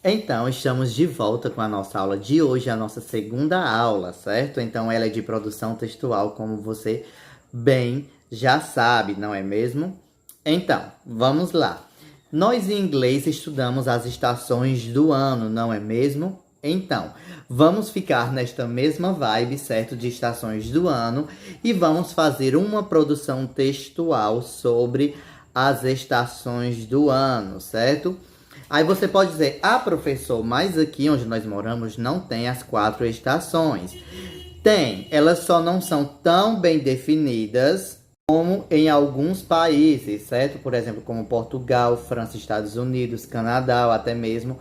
Então, estamos de volta com a nossa aula de hoje, a nossa segunda aula, certo? Então, ela é de produção textual, como você bem já sabe, não é mesmo? Então, vamos lá. Nós em inglês estudamos as estações do ano, não é mesmo? Então, vamos ficar nesta mesma vibe, certo? De estações do ano e vamos fazer uma produção textual sobre as estações do ano, certo? Aí você pode dizer, professor, mas aqui onde nós moramos não tem as 4 estações. Tem, elas só não são tão bem definidas como em alguns países, certo? Por exemplo, como Portugal, França, Estados Unidos, Canadá ou até mesmo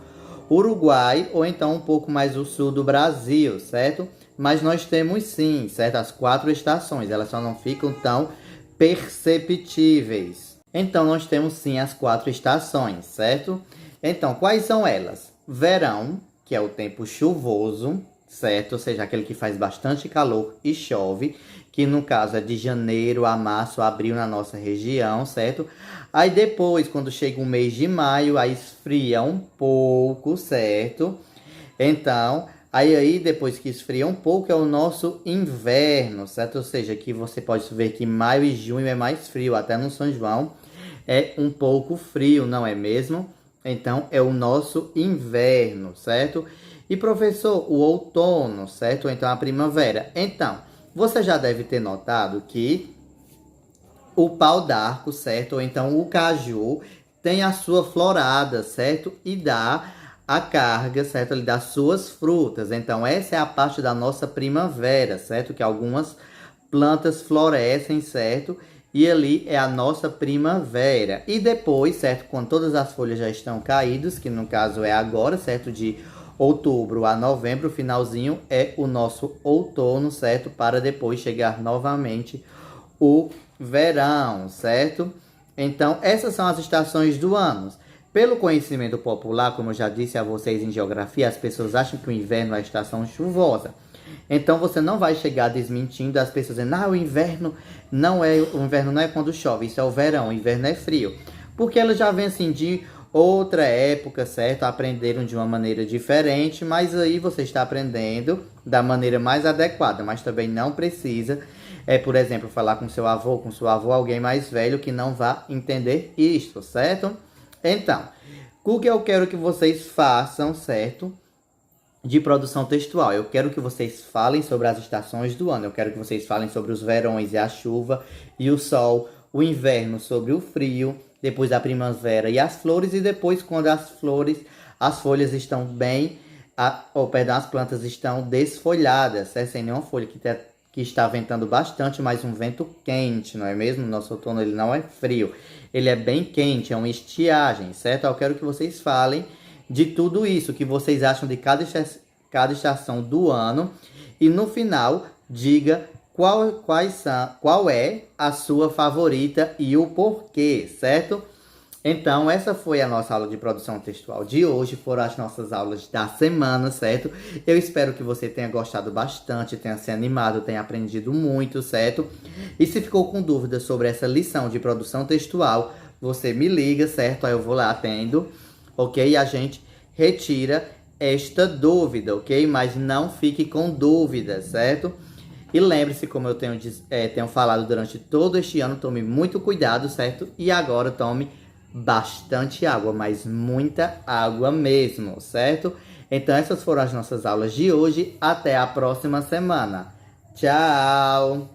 Uruguai ou então um pouco mais o sul do Brasil, certo? Mas nós temos sim, certo? As 4 estações, elas só não ficam tão perceptíveis. Então nós temos sim as 4 estações, certo? Então, quais são elas? Verão, que é o tempo chuvoso, certo? Ou seja, aquele que faz bastante calor e chove, que no caso é de janeiro a março, abril na nossa região, certo? Aí depois, quando chega o mês de maio, aí esfria um pouco, certo? Então, aí depois que esfria um pouco é o nosso inverno, certo? Ou seja, aqui você pode ver que maio e junho é mais frio, até no São João é um pouco frio, não é mesmo? Então, é o nosso inverno, certo? E, professor, o outono, certo? Ou então, a primavera. Então, você já deve ter notado que o pau d'arco, certo? Ou então, o caju tem a sua florada, certo? E dá a carga, certo? Ele dá suas frutas. Então, essa é a parte da nossa primavera, certo? Que algumas plantas florescem, certo? E ali é a nossa primavera. E depois, certo? Quando todas as folhas já estão caídas, que no caso é agora, certo? De outubro a novembro, finalzinho, é o nosso outono, certo? Para depois chegar novamente o verão, certo? Então, essas são as estações do ano. Pelo conhecimento popular, como eu já disse a vocês em geografia, as pessoas acham que o inverno é a estação chuvosa. Então você não vai chegar desmentindo as pessoas dizendo, o inverno não é quando chove, isso é o verão, o inverno é frio. Porque elas já vêm assim de outra época, certo? Aprenderam de uma maneira diferente, mas aí você está aprendendo da maneira mais adequada, mas também não precisa, por exemplo, falar com seu avô, com sua avó, alguém mais velho que não vá entender isto, certo? Então, o que eu quero que vocês façam, certo? De produção textual. Eu quero que vocês falem sobre as estações do ano. Eu quero que vocês falem sobre os verões e a chuva e o sol, o inverno sobre o frio, depois a primavera e as flores, e depois quando as folhas estão bem, as plantas estão desfolhadas, sem nenhuma folha, que está ventando bastante, mas um vento quente, não é mesmo? Nosso outono ele não é frio, ele é bem quente, é uma estiagem, certo? Eu quero que vocês falem de tudo isso que vocês acham de cada estação do ano e no final diga qual é a sua favorita e o porquê, certo? Então, essa foi a nossa aula de produção textual de hoje, foram as nossas aulas da semana, certo? Eu espero que você tenha gostado bastante, tenha se animado, tenha aprendido muito, certo? E se ficou com dúvidas sobre essa lição de produção textual, você me liga, certo? Aí eu vou lá, atendo, ok? E a gente retira esta dúvida, ok? Mas não fique com dúvidas, certo? E lembre-se, como eu tenho falado durante todo este ano, tome muito cuidado, certo? E agora tome bastante água, mas muita água mesmo, certo? Então essas foram as nossas aulas de hoje. Até a próxima semana. Tchau!